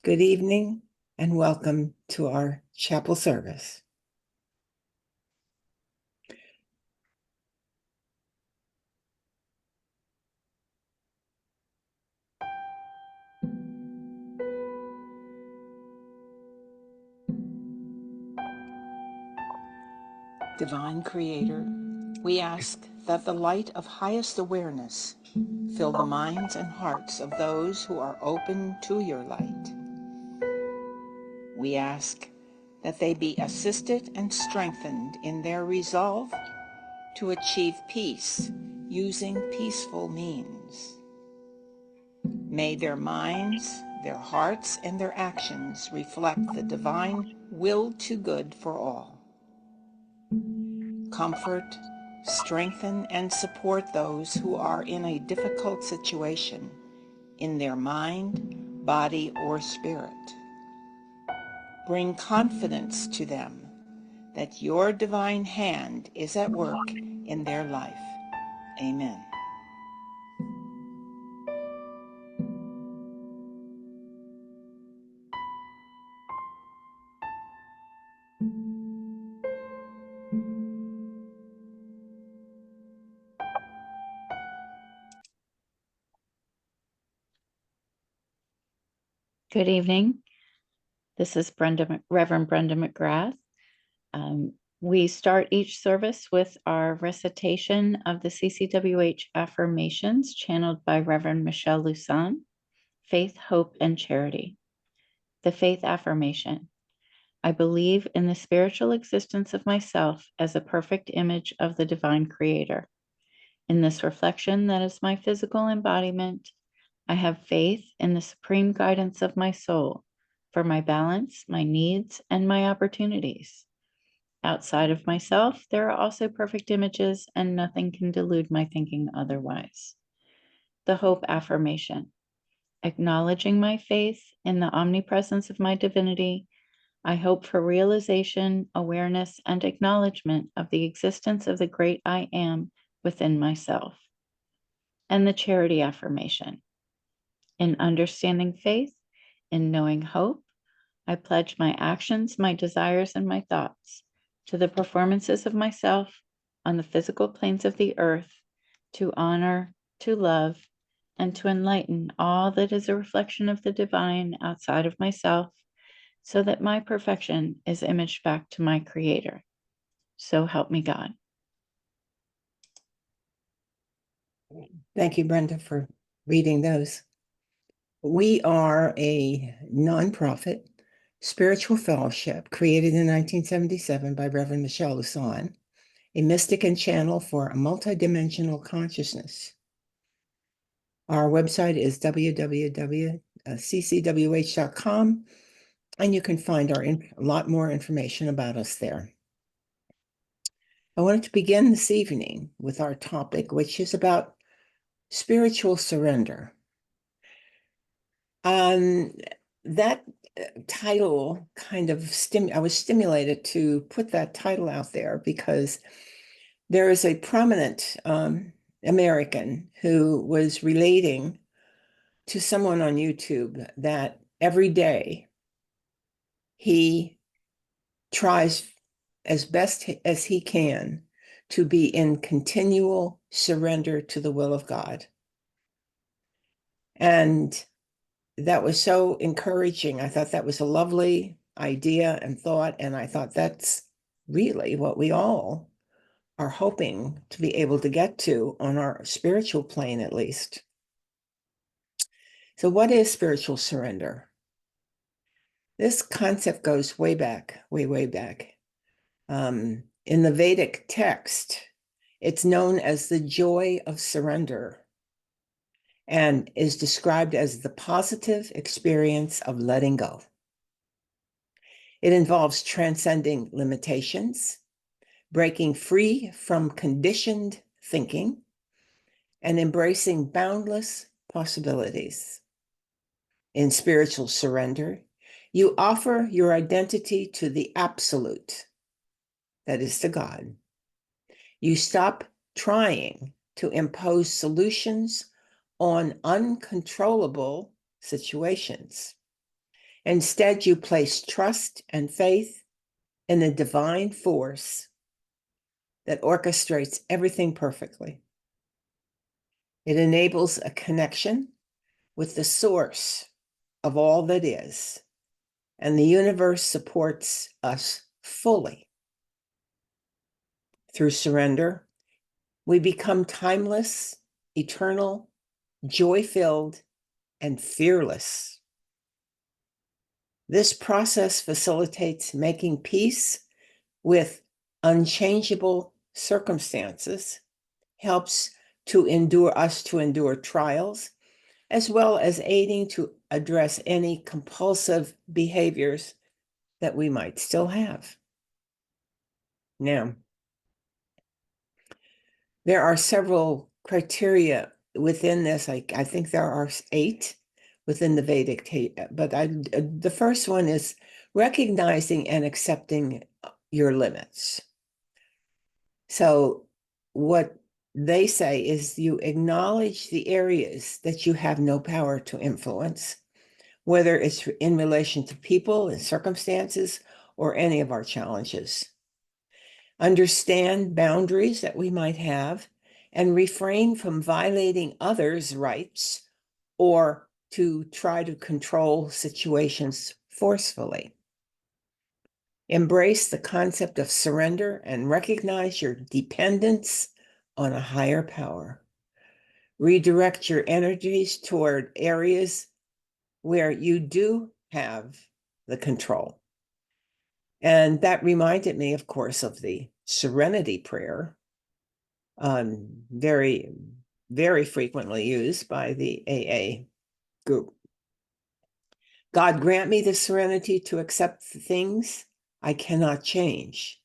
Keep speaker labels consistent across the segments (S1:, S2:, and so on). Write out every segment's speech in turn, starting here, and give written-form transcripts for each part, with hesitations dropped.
S1: Good evening and welcome to our chapel service.
S2: Divine Creator, we ask that the light of highest awareness fill the minds and hearts of those who are open to your light. We ask that they be assisted and strengthened in their resolve to achieve peace using peaceful means. May their minds, their hearts, and their actions reflect the divine will to good for all. Comfort, strengthen, and support those who are in a difficult situation in their mind, body, or spirit. Bring confidence to them that your divine hand is at work in their life. Amen.
S3: Good evening. This is Reverend Brenda McGrath. We start each service with our recitation of the CCWH affirmations channeled by Reverend Michelle Lusan, Faith, Hope, and Charity. The faith affirmation. I believe in the spiritual existence of myself as a perfect image of the divine creator. In this reflection that is my physical embodiment, I have faith in the supreme guidance of my soul for my balance, my needs, and my opportunities. Outside of myself, there are also perfect images, and nothing can delude my thinking otherwise. The hope affirmation. Acknowledging my faith in the omnipresence of my divinity, I hope for realization, awareness, and acknowledgement of the existence of the great I am within myself. And the charity affirmation. In understanding faith, in knowing hope, I pledge my actions, my desires, and my thoughts to the performances of myself on the physical planes of the earth to honor, to love, and to enlighten all that is a reflection of the divine outside of myself, so that my perfection is imaged back to my Creator. So help me God.
S1: Thank you, Brenda, for reading those. We are a nonprofit spiritual fellowship created in 1977 by Reverend Michelle Lusan, a mystic and channel for a multidimensional consciousness. Our website is www.ccwh.com, and you can find a lot more information about us there. I wanted to begin this evening with our topic, which is about spiritual surrender. That title kind of I was stimulated to put that title out there because there is a prominent American who was relating to someone on YouTube that every day he tries as best as he can to be in continual surrender to the will of God. And that was so encouraging. I thought that was a lovely idea and thought, and I thought that's really what we all are hoping to be able to get to on our spiritual plane, at least. So what is spiritual surrender? This concept goes way back, way back. In the Vedic text, it's known as the joy of surrender and is described as the positive experience of letting go. It involves transcending limitations, breaking free from conditioned thinking, and embracing boundless possibilities. In spiritual surrender, you offer your identity to the absolute, that is to God. You stop trying to impose solutions on uncontrollable situations. Instead, you place trust and faith in the divine force that orchestrates everything perfectly. It enables a connection with the source of all that is, and the universe supports us fully. Through surrender, we become timeless, eternal, joy-filled, and fearless. This process facilitates making peace with unchangeable circumstances, helps to endure trials, as well as aiding to address any compulsive behaviors that we might still have. Now, there are several criteria within this. I think there are 8 within the Vedic, but the first one is recognizing and accepting your limits. So what they say is you acknowledge the areas that you have no power to influence, whether it's in relation to people and circumstances or any of our challenges. Understand boundaries that we might have and refrain from violating others' rights or to try to control situations forcefully. Embrace the concept of surrender and recognize your dependence on a higher power. Redirect your energies toward areas where you do have the control. And that reminded me, of course, of the serenity prayer, very, very frequently used by the AA group. God, grant me the serenity to accept the things I cannot change,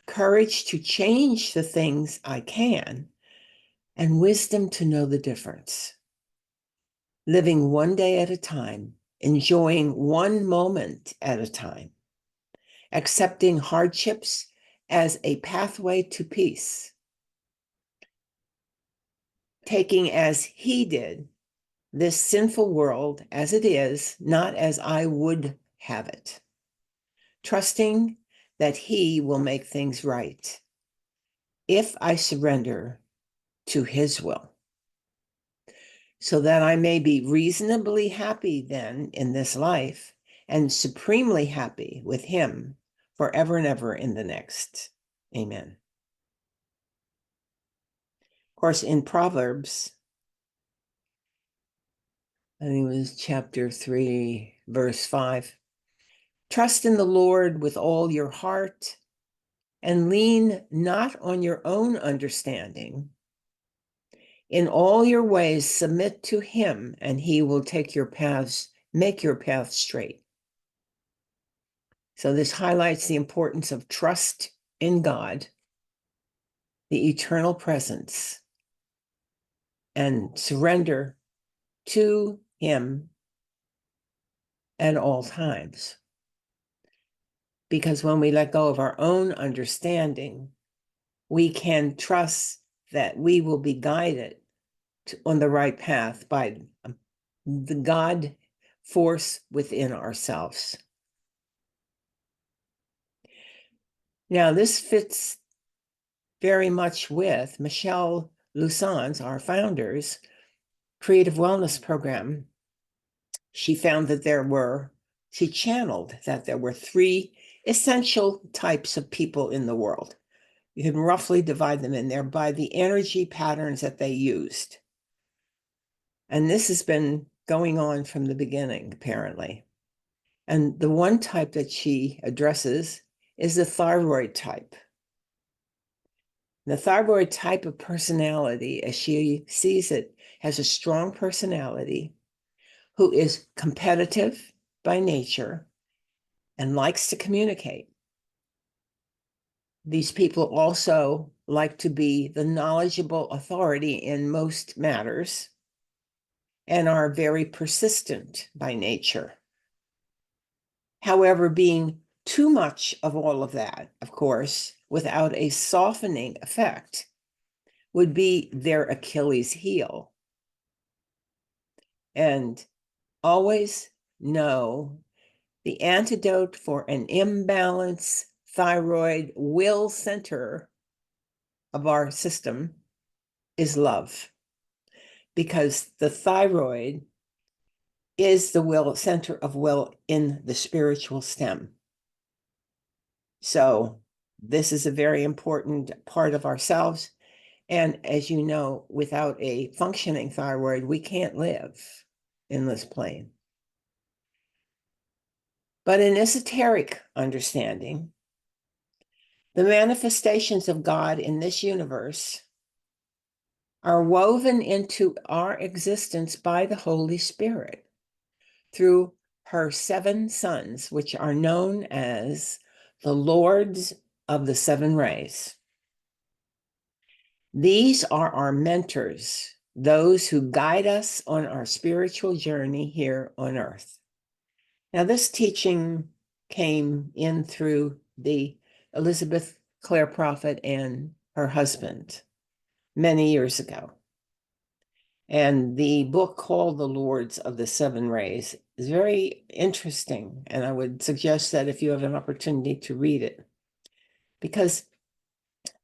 S1: courage to change the things I can, and wisdom to know the difference. Living one day at a time, enjoying one moment at a time, accepting hardships as a pathway to peace, taking as he did this sinful world as it is, not as I would have it, trusting that he will make things right if I surrender to his will, so that I may be reasonably happy then in this life and supremely happy with him forever and ever in the next. Amen. Of course, in Proverbs, I think it was chapter 3, verse 5, trust in the Lord with all your heart and lean not on your own understanding. In all your ways, submit to him, and he will make your paths straight. So this highlights the importance of trust in God, the eternal presence, and surrender to him at all times. Because when we let go of our own understanding, we can trust that we will be guided on the right path by the God force within ourselves. Now, this fits very much with Michelle Lussan's, our founder's, creative wellness program. She found that she channeled that there were 3 essential types of people in the world. You can roughly divide them in there by the energy patterns that they used. And this has been going on from the beginning, apparently. And the one type that she addresses is the thyroid type. The thyroid type of personality, as she sees it, has a strong personality, who is competitive by nature and likes to communicate. These people also like to be the knowledgeable authority in most matters and are very persistent by nature. However, being too much of all of that, of course, without a softening effect, would be their Achilles heel. And always know The antidote for an imbalanced thyroid will center of our system is love, because the thyroid is the will center of will in the spiritual stem. So this is a very important part of ourselves. And as you know, without a functioning thyroid, we can't live in this plane. But in esoteric understanding, the manifestations of God in this universe are woven into our existence by the Holy Spirit through her 7 sons, which are known as the Lords of the 7 Rays. These are our mentors, those who guide us on our spiritual journey here on earth. Now, this teaching came in through the Elizabeth Clare Prophet and her husband many years ago. And the book called The Lords of the 7 Rays is very interesting. And I would suggest that if you have an opportunity to read it, because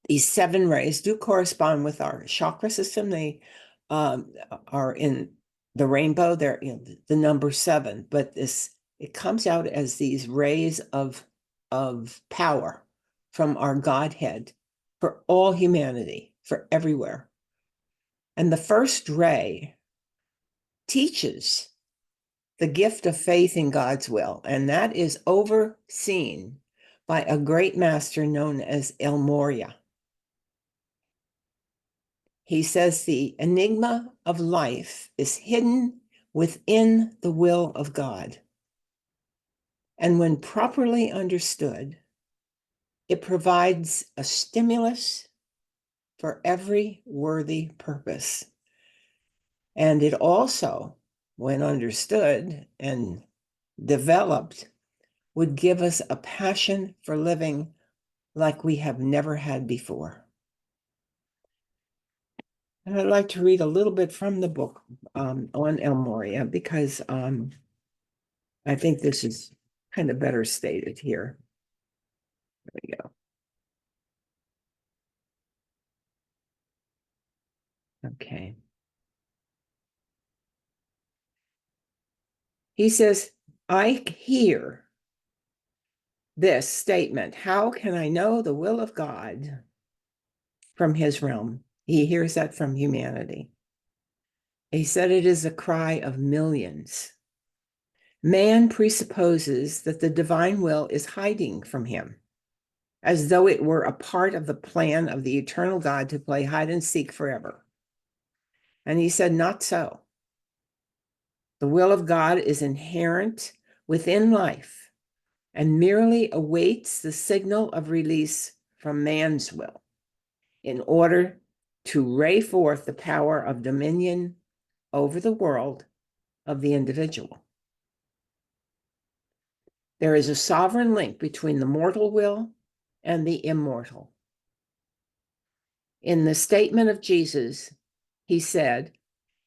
S1: these 7 rays do correspond with our chakra system. They are in the rainbow. They're, the number 7, but it comes out as these rays of power from our Godhead for all humanity, for everywhere. And the first ray teaches the gift of faith in God's will, and that is overseen by a great master known as El Moria. He says the enigma of life is hidden within the will of God. And when properly understood, it provides a stimulus for every worthy purpose. And it also, when understood and developed, would give us a passion for living like we have never had before. And I'd like to read a little bit from the book on El Moria, because I think this is kind of better stated here. There we go. Okay. He says, I hear this statement, how can I know the will of God from his realm? He hears that from humanity. He said it is a cry of millions. Man presupposes that the divine will is hiding from him, as though it were a part of the plan of the eternal God to play hide and seek forever. And he said, not so. The will of God is inherent within life and merely awaits the signal of release from man's will in order to ray forth the power of dominion over the world of the individual. There is a sovereign link between the mortal will and the immortal. In the statement of Jesus, he said,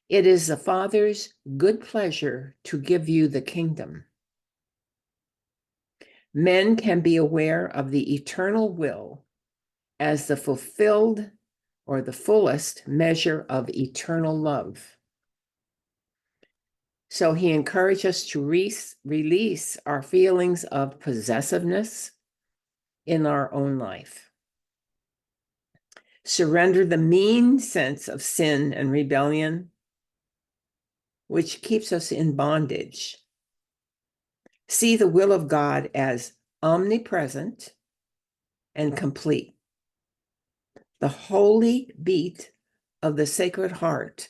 S1: it is the Father's good pleasure to give you the kingdom. Men can be aware of the eternal will as the fulfilled or the fullest measure of eternal love. So he encouraged us to release our feelings of possessiveness in our own life. Surrender the mean sense of sin and rebellion, which keeps us in bondage. See the will of God as omnipresent and complete. The holy beat of the Sacred Heart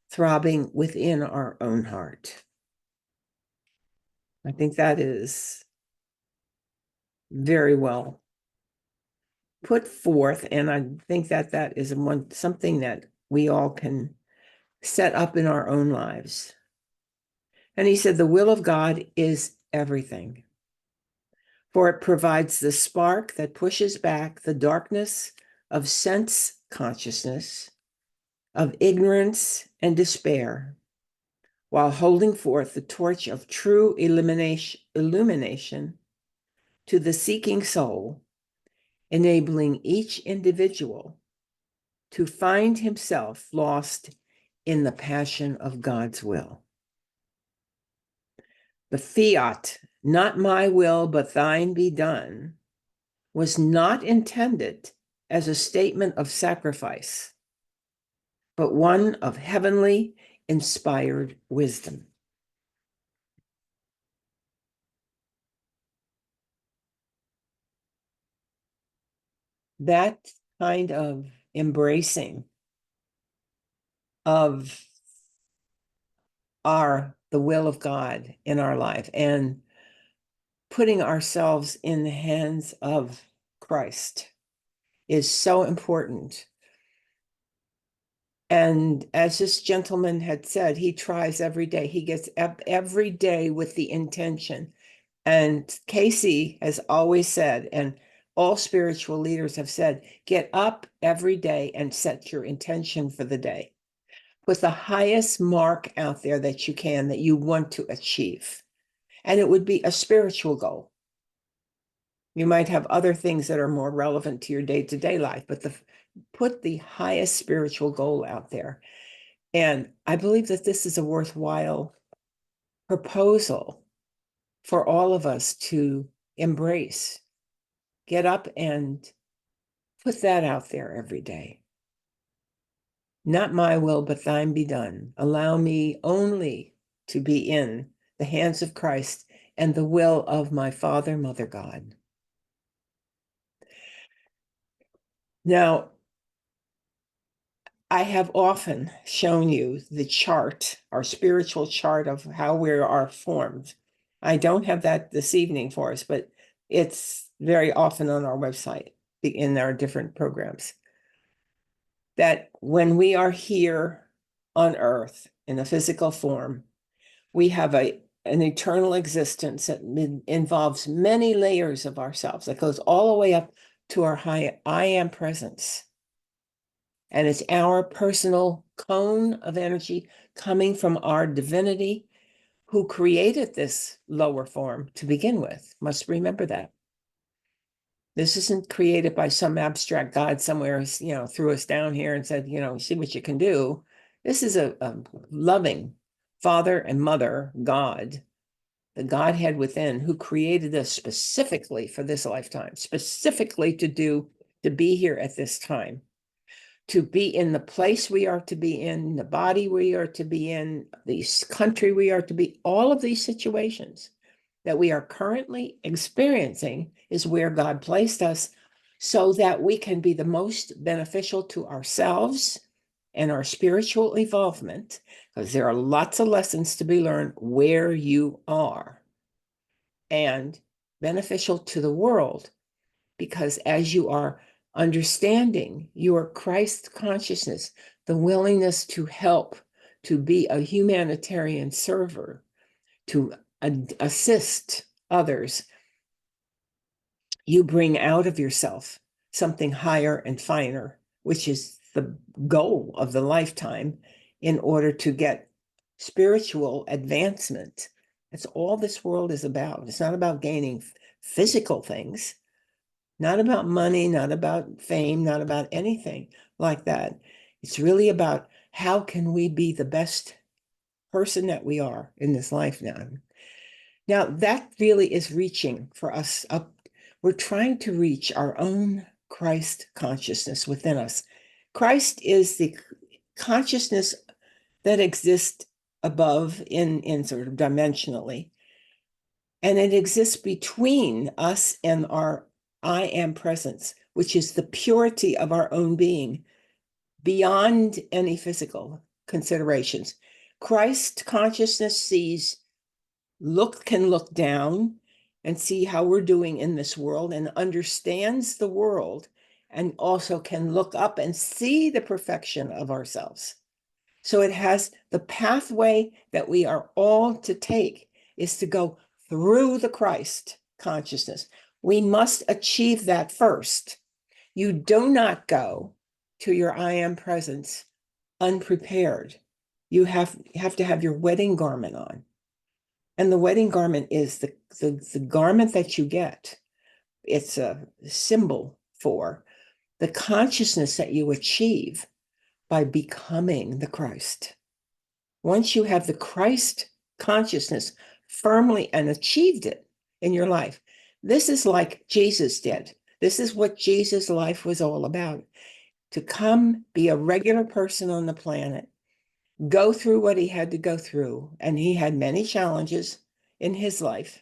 S1: throbbing within our own heart. I think that is very well put forth, and I think that that is something that we all can set up in our own lives. And he said, the will of God is everything, for it provides the spark that pushes back the darkness of sense consciousness, of ignorance and despair, while holding forth the torch of true illumination to the seeking soul, enabling each individual to find himself lost in the passion of God's will. The fiat, not my will, but thine be done, was not intended as a statement of sacrifice, but one of heavenly inspired wisdom. That kind of embracing of the will of God in our life and putting ourselves in the hands of Christ is so important. And as this gentleman had said, he tries every day. He gets up every day with the intention. And Casey has always said, and all spiritual leaders have said, get up every day and set your intention for the day. Put the highest mark out there that you can, that you want to achieve. And it would be a spiritual goal. You might have other things that are more relevant to your day-to-day life, but put the highest spiritual goal out there. And I believe that this is a worthwhile proposal for all of us to embrace. Get up and put that out there every day. Not my will, but thine be done. Allow me only to be in the hands of Christ and the will of my Father, Mother God. Now, I have often shown you the chart, our spiritual chart of how we are formed. I don't have that this evening for us, but it's very often on our website in our different programs. That when we are here on earth in a physical form, we have an eternal existence that involves many layers of ourselves, that goes all the way up to our high I am presence. And it's our personal cone of energy coming from our divinity who created this lower form to begin with. Must remember that. This isn't created by some abstract God somewhere, threw us down here and said, see what you can do. This is a loving Father and Mother God, the Godhead within, who created us specifically for this lifetime, specifically to be here at this time, to be in the place we are to be in, the body we are to be in, the country we are to be, all of these situations that we are currently experiencing is where God placed us so that we can be the most beneficial to ourselves and our spiritual evolvement, because there are lots of lessons to be learned where you are, and beneficial to the world, because as you are understanding your Christ consciousness, the willingness to help, to be a humanitarian server, to assist others, you bring out of yourself something higher and finer, which is the goal of the lifetime in order to get spiritual advancement. That's all this world is about. It's not about gaining physical things, not about money, not about fame, not about anything like that. It's really about how can we be the best person that we are in this life now. Now, that really is reaching for us up. We're trying to reach our own Christ consciousness within us. Christ is the consciousness that exists above in sort of dimensionally. And it exists between us and our I am presence, which is the purity of our own being, beyond any physical considerations. Christ consciousness can look down and see how we're doing in this world and understands the world, and also can look up and see the perfection of ourselves. So it has the pathway that we are all to take is to go through the Christ consciousness. We must achieve that first. You do not go to your I am presence unprepared. you have to have your wedding garment on. And the wedding garment is the garment that you get. It's a symbol for the consciousness that you achieve by becoming the Christ. Once you have the Christ consciousness firmly and achieved it in your life, this is like Jesus did. This is what Jesus' life was all about. To come be a regular person on the planet, go through what he had to go through. And he had many challenges in his life.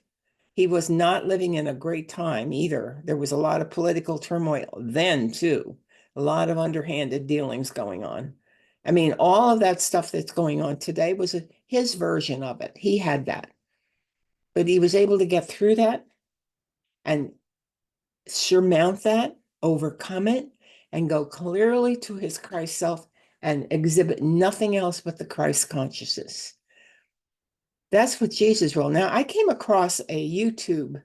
S1: He was not living in a great time either. There was a lot of political turmoil then, too, a lot of underhanded dealings going on. I mean, all of that stuff that's going on today was his version of it. He had that. But he was able to get through that and surmount that, overcome it, and go clearly to his Christ self and exhibit nothing else but the Christ consciousness. That's what Jesus role. Now, I came across a YouTube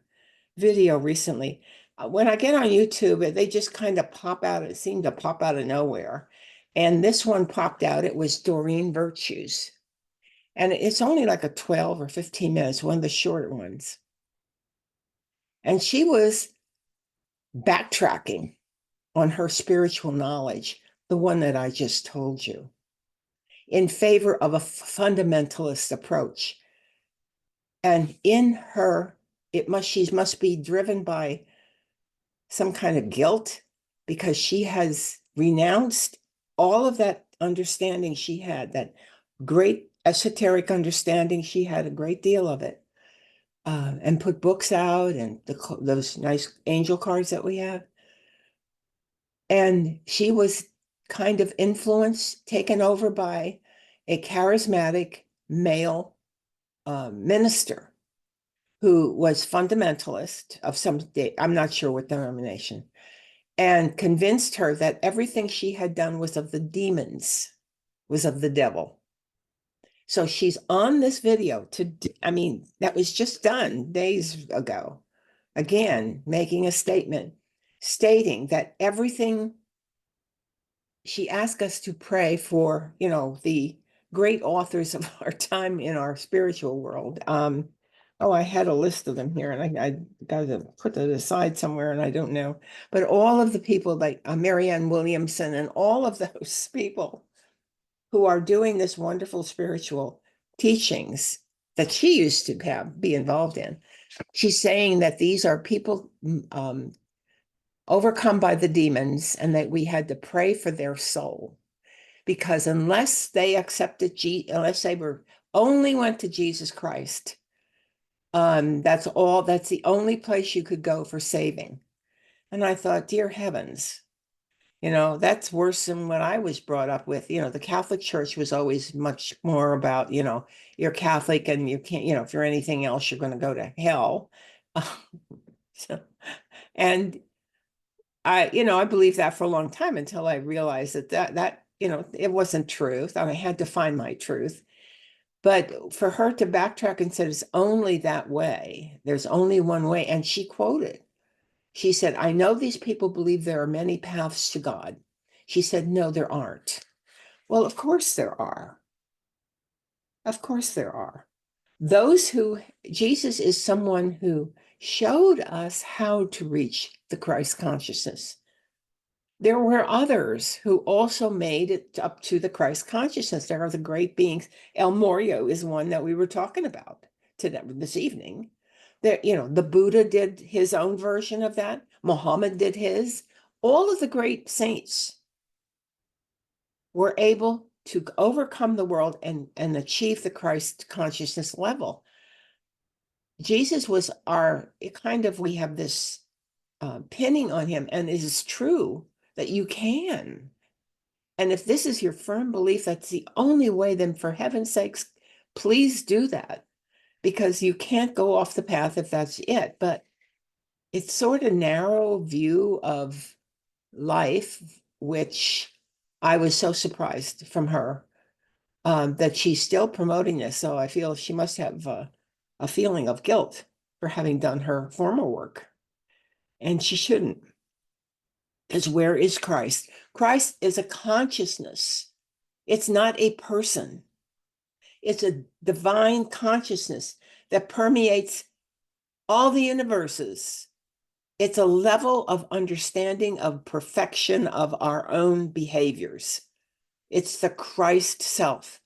S1: video recently. When I get on YouTube, they just kind of pop out. It seemed to pop out of nowhere. And this one popped out. It was Doreen Virtues. And it's only like a 12 or 15 minutes, one of the shorter ones. And she was backtracking on her spiritual knowledge, the one that I just told you, in favor of a fundamentalist approach. And in her, she must be driven by some kind of guilt because she has renounced all of that understanding she had, that great esoteric understanding. She had a great deal of it, and put books out and those nice angel cards that we have. And she was kind of influenced, taken over by a charismatic male minister who was fundamentalist of some, I'm not sure what denomination, and convinced her that everything she had done was of the demons, was of the devil. So she's on this video that was just done days ago, again, making a statement stating that everything, she asked us to pray for, the great authors of our time in our spiritual world. I had a list of them here, and I got to put that aside somewhere, and I don't know. But all of the people like Marianne Williamson and all of those people who are doing this wonderful spiritual teachings that she used to be involved in. She's saying that these are people overcome by the demons, and that we had to pray for their soul, because unless they accepted unless they only went to Jesus Christ, that's the only place you could go for saving. And I thought, dear heavens, that's worse than what I was brought up with. The Catholic Church was always much more about, you're Catholic and you can't, if you're anything else, you're going to go to hell. And I believed that for a long time until I realized that it wasn't truth. And I had to find my truth. But for her to backtrack and said it's only that way, there's only one way. And she quoted, she said, I know these people believe there are many paths to God. She said, no, there aren't. Well, of course there are. Of course there are. Jesus is someone who showed us how to reach the Christ consciousness. There were others who also made it up to the Christ consciousness. There are the great beings. El Moryo is one that we were talking about this evening. The Buddha did his own version of that. Muhammad did his. All of the great saints were able to overcome the world and achieve the Christ consciousness level. Jesus was we have this pinning on him, and it is true that you can. And if this is your firm belief, that's the only way, then for heaven's sakes, please do that, because you can't go off the path if that's it. But it's sort of narrow view of life, which I was so surprised from her, that she's still promoting this. So I feel she must have a feeling of guilt for having done her former work. And she shouldn't. Because where is Christ? Christ is a consciousness. It's not a person. It's a divine consciousness that permeates all the universes. It's a level of understanding of perfection of our own behaviors. It's the Christ self.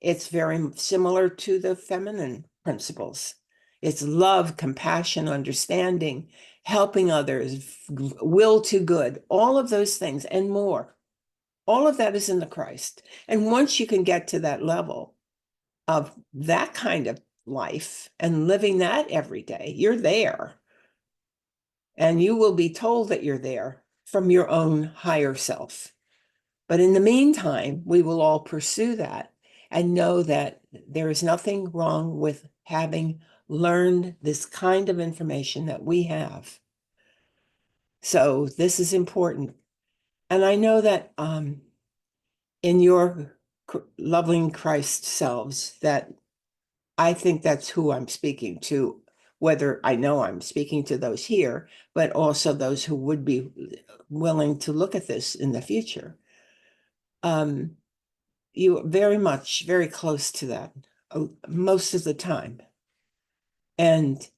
S1: It's very similar to the feminine principles. It's love, compassion, understanding, helping others, will to good, all of those things and more. All of that is in the Christ. And once you can get to that level of that kind of life and living that every day, you're there. And you will be told that you're there from your own higher self. But in the meantime, we will all pursue that and know that there is nothing wrong with having learned this kind of information that we have. So this is important. And I know that in your loving Christ selves, that I think that's who I'm speaking to, whether I know I'm speaking to those here, but also those who would be willing to look at this in the future. You are very much, very close to that most of the time. And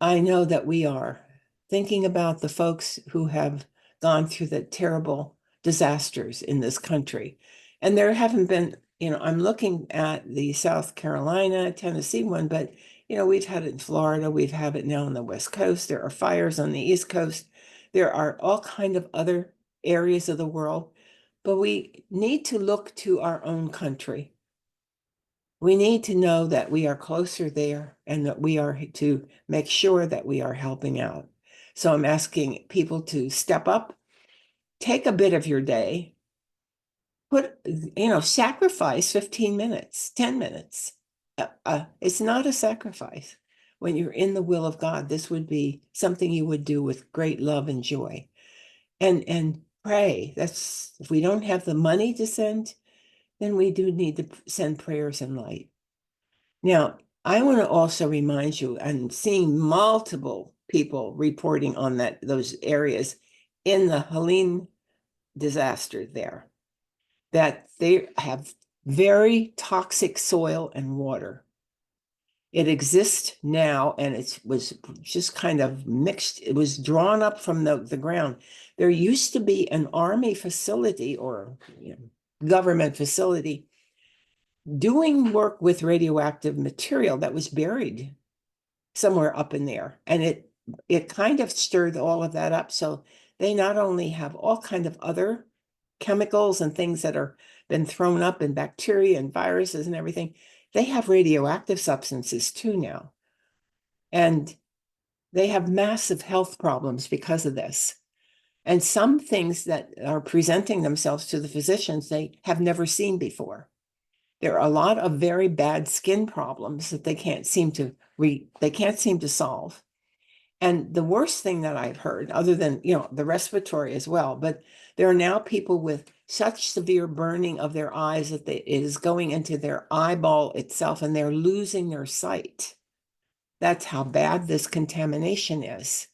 S1: I know that we are thinking about the folks who have gone through the terrible disasters in this country. And there haven't been, I'm looking at the South Carolina, Tennessee one, but, we've had it in Florida. We've had it now on the West Coast. There are fires on the East Coast. There are all kind of other areas of the world, but we need to look to our own country. We need to know that we are closer there and that we are to make sure that we are helping out. So I'm asking people to step up, take a bit of your day, sacrifice 15 minutes, 10 minutes. It's not a sacrifice. When you're in the will of God, this would be something you would do with great love and joy. And pray. That's, if we don't have the money to send, then we do need to send prayers and light. Now, I want to also remind you, and seeing multiple people reporting on those areas in the Helene disaster there, that they have very toxic soil and water. It exists now, and it was just kind of mixed. It was drawn up from the ground. There used to be an army facility or government facility doing work with radioactive material that was buried somewhere up in there. And it kind of stirred all of that up. So they not only have all kind of other chemicals and things that are been thrown up, and bacteria and viruses and everything, they have radioactive substances too now. And they have massive health problems because of this. And some things that are presenting themselves to the physicians they have never seen before. There are a lot of very bad skin problems that they can't seem to solve. And the worst thing that I've heard, other than, the respiratory as well, but there are now people with such severe burning of their eyes that it is going into their eyeball itself and they're losing their sight. That's how bad this contamination is.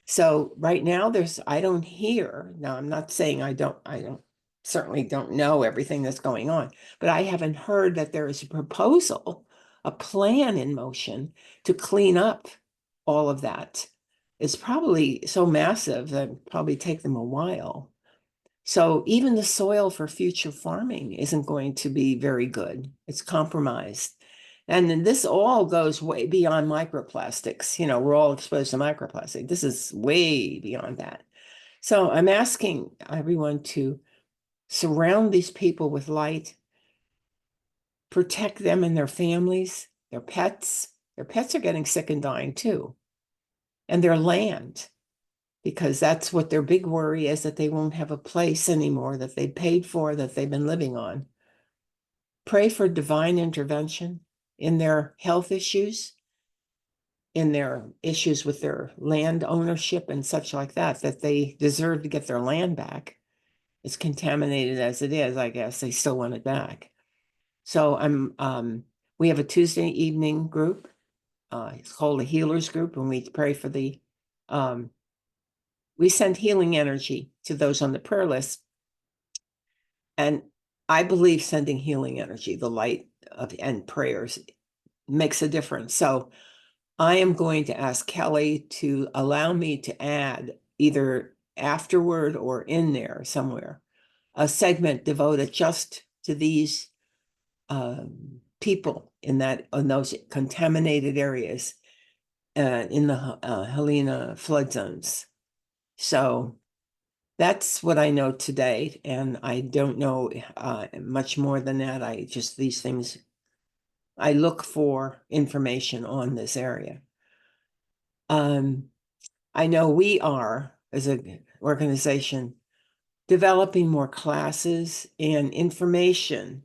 S1: So right now I don't hear, now I'm not saying I certainly don't know everything that's going on, but I haven't heard that there is a proposal, a plan in motion to clean up all of that. It's probably so massive that it'd probably take them a while. So even the soil for future farming isn't going to be very good. It's compromised. And then this all goes way beyond microplastics. We're all exposed to microplastic. This is way beyond that. So I'm asking everyone to surround these people with light, protect them and their families, their pets. Their pets are getting sick and dying too. And their land, because that's what their big worry is, that they won't have a place anymore that they paid for, that they've been living on. Pray for divine intervention in their health issues, in their issues with their land ownership and such like that, that they deserve to get their land back. It's contaminated as it is, I guess. They still want it back. So we have a Tuesday evening group. It's called a healers group, and we pray for we send healing energy to those on the prayer list. And I believe sending healing energy, the light and prayers makes a difference. So I am going to ask Kelly to allow me to add either afterward or in there somewhere a segment devoted just to these people in those contaminated areas in the Helena flood zones. So that's what I know today, and I don't know much more than that. These things, I look for information on this area. I know we are, as an organization, developing more classes and information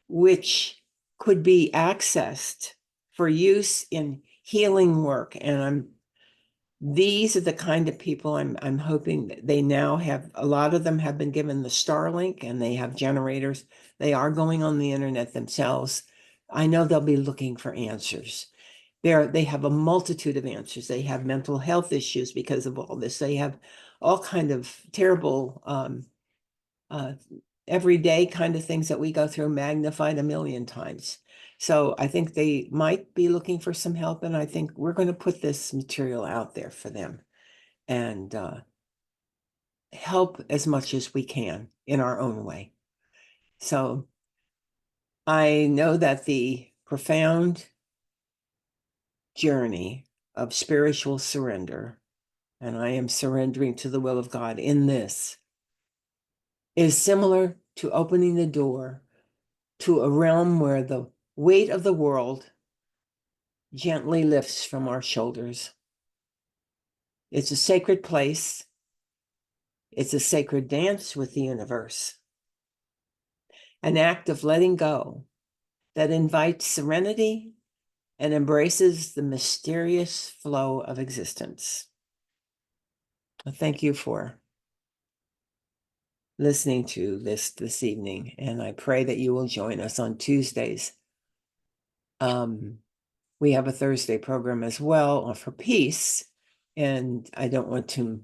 S1: which could be accessed for use in healing work. And these are the kind of people I'm hoping that they now have. A lot of them have been given the Starlink and they have generators. They are going on the internet themselves. I know they'll be looking for answers. They have a multitude of answers. They have mental health issues because of all this. They have all kind of terrible everyday kind of things that we go through magnified a million times. So I think they might be looking for some help, and I think we're going to put this material out there for them and help as much as we can in our own way. So I know that the profound journey of spiritual surrender, and I am surrendering to the will of God in this, is similar to opening the door to a realm where the weight of the world gently lifts from our shoulders. It's a sacred place. It's a sacred dance with the universe, an act of letting go that invites serenity and embraces the mysterious flow of existence. Thank you for listening to this evening, and I pray that you will join us on Tuesdays. We have a Thursday program as well for peace, and I don't want to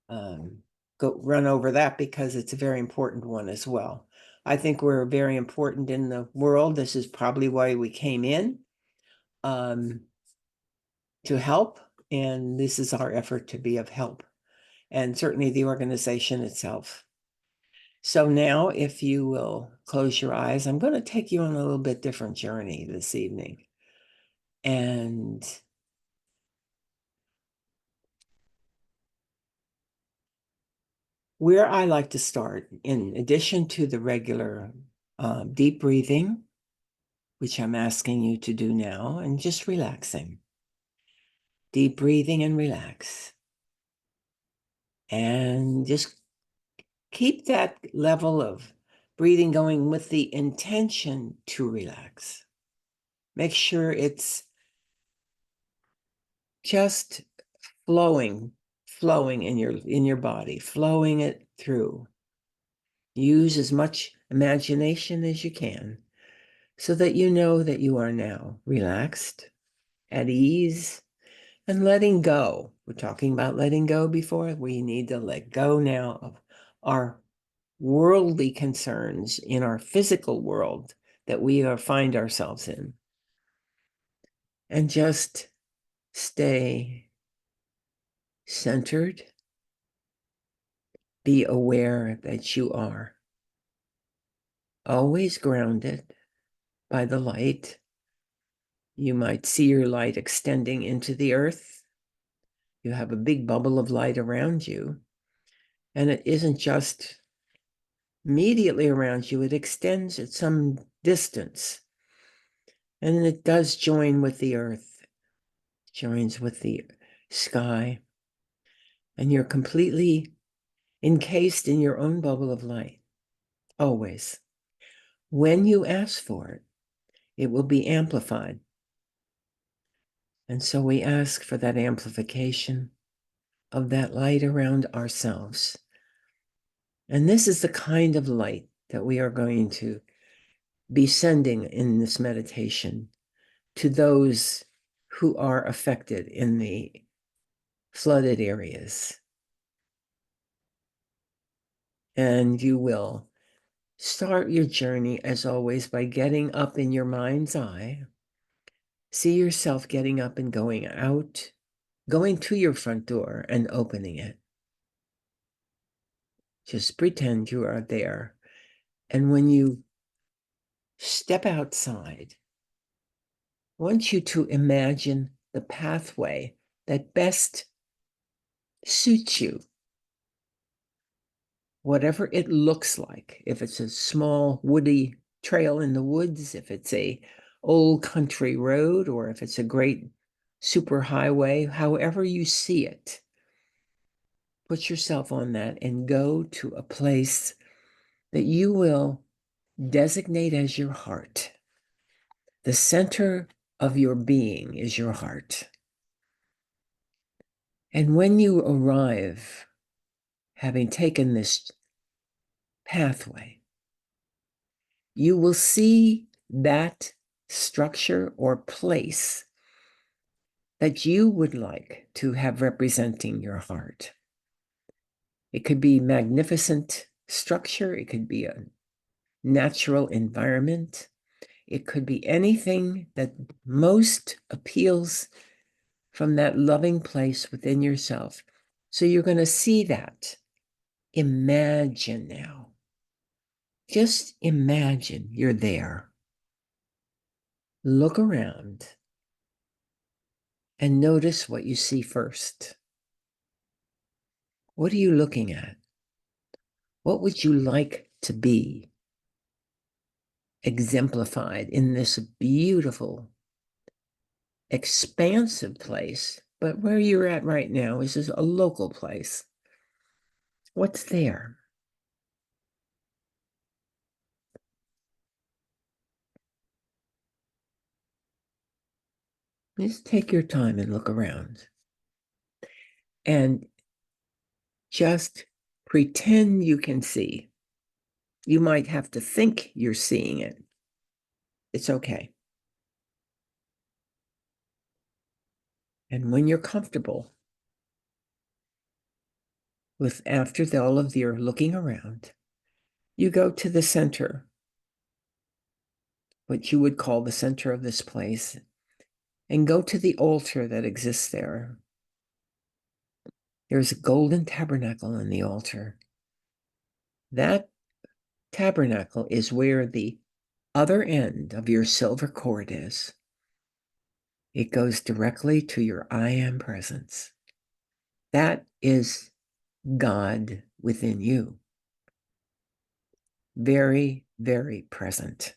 S1: go run over that because it's a very important one as well. I think we're very important in the world. This is probably why we came in to help, and this is our effort to be of help, and certainly the organization itself. So now, if you will close your eyes, I'm going to take you on a little bit different journey this evening. And where I like to start, in addition to the regular deep breathing, which I'm asking you to do now, and just relaxing. Deep breathing and relax. And just keep that level of breathing going with the intention to relax. Make sure it's just flowing in your body, flowing it through. Use as much imagination as you can so that you know that you are now relaxed, at ease, and letting go. We're talking about letting go before. We need to let go now of our worldly concerns in our physical world that we find ourselves in. And just stay centered. Be aware that you are always grounded by the light. You might see your light extending into the earth. You have a big bubble of light around you. And it isn't just immediately around you, it extends at some distance. And it does join with the earth, joins with the sky. And you're completely encased in your own bubble of light, always. When you ask for it, it will be amplified. And so we ask for that amplification of that light around ourselves. And this is the kind of light that we are going to be sending in this meditation to those who are affected in the flooded areas. And you will Start your journey, as always, by getting up in your mind's eye. See yourself getting up and going out, going to your front door and opening it. Just pretend you are there. And when you step outside, I want you to imagine the pathway that best suits you, whatever it looks like. If it's a small woody trail in the woods, if it's a old country road, or if it's a great super highway, however you see it, put yourself on that and go to a place that you will designate as your heart. The center of your being is your heart. And when you arrive, having taken this pathway, you will see that structure or place that you would like to have representing your heart. It could be magnificent structure. It could be a natural environment. It could be anything that most appeals from that loving place within yourself. So you're going to see that. Imagine now. Just imagine you're there. Look around and notice what you see first. What are you looking at? What would you like to be exemplified in this beautiful, expansive place? But where you're at right now is a local place. What's there? Just take your time and look around. And just pretend you can see. You might have to think you're seeing it. It's okay. And when you're comfortable with, after all of your looking around, you go to the center, what you would call the center of this place, and go to the altar that exists there. There's a golden tabernacle on the altar. That tabernacle is where the other end of your silver cord is. It goes directly to your I am presence. That is God within you. Very, very present.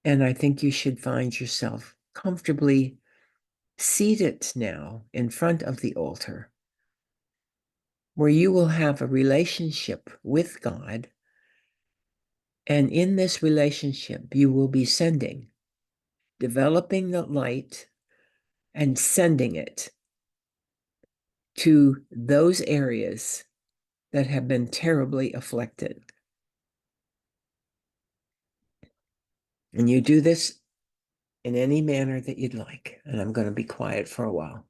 S1: And I think you should find yourself comfortably seated now in front of the altar, where you will have a relationship with God. And in this relationship, you will be developing the light and sending it to those areas that have been terribly afflicted. And you do this in any manner that you'd like. And I'm going to be quiet for a while.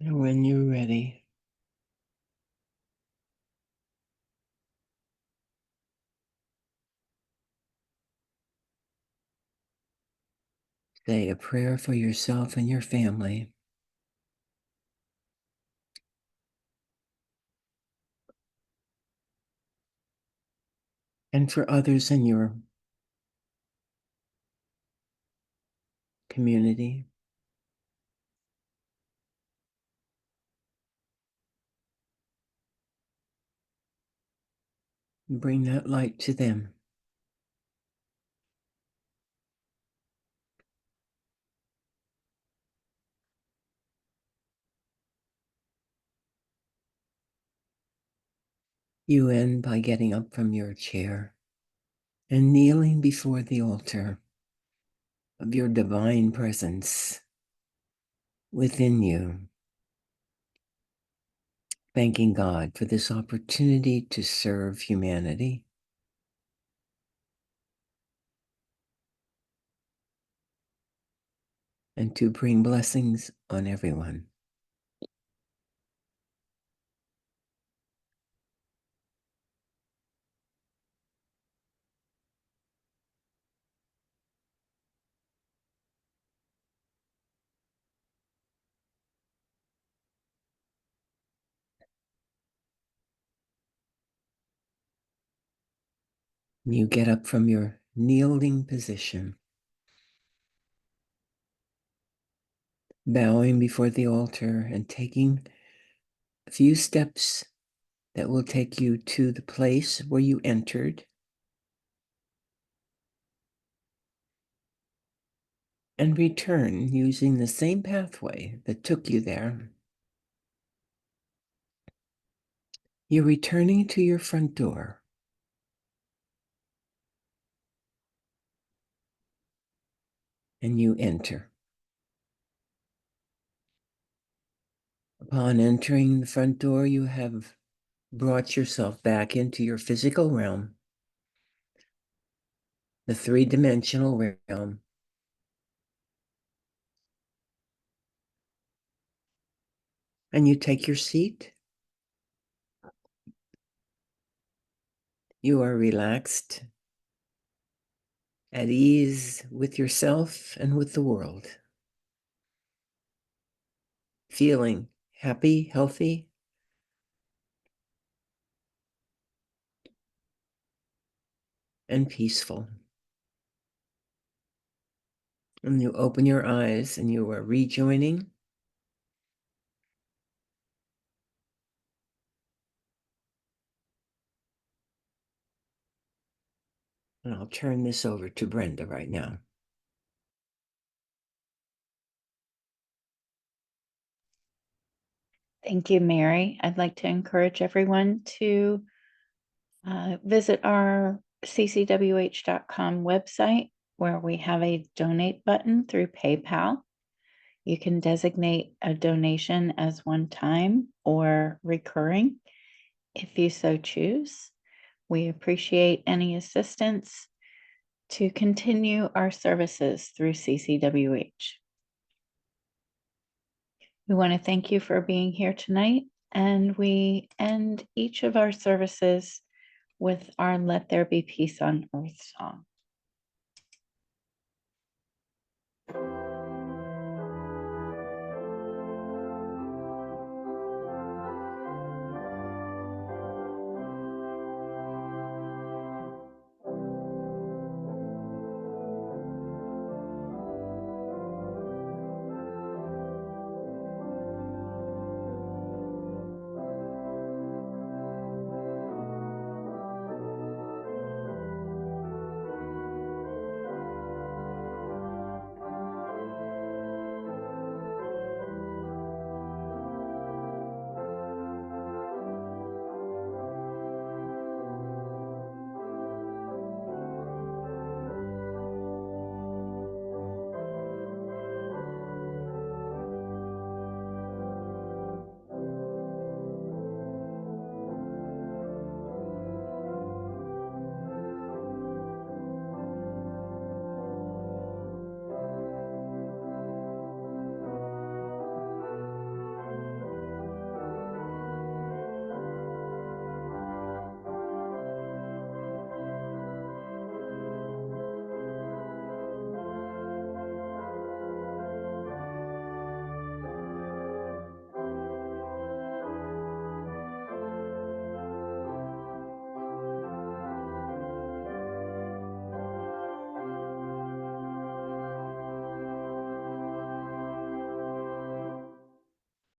S1: And when you're ready, say a prayer for yourself and your family. And for others in your community. Bring that light to them. You end by getting up from your chair and kneeling before the altar of your divine presence within you, thanking God for this opportunity to serve humanity and to bring blessings on everyone. You get up from your kneeling position, bowing before the altar and taking a few steps that will take you to the place where you entered, and return using the same pathway that took you there. You're returning to your front door. And you enter. Upon entering the front door, you have brought yourself back into your physical realm, the three-dimensional realm. And you take your seat. You are relaxed, at ease with yourself and with the world, feeling happy, healthy, and peaceful. And you open your eyes and you are rejoining. And I'll turn this over to Brenda right now.
S3: Thank you, Mary. I'd like to encourage everyone to visit our ccwh.com website where we have a donate button through PayPal. You can designate a donation as one time or recurring if you so choose. We appreciate any assistance to continue our services through CCWH. We want to thank you for being here tonight, and we end each of our services with our Let There Be Peace on Earth song.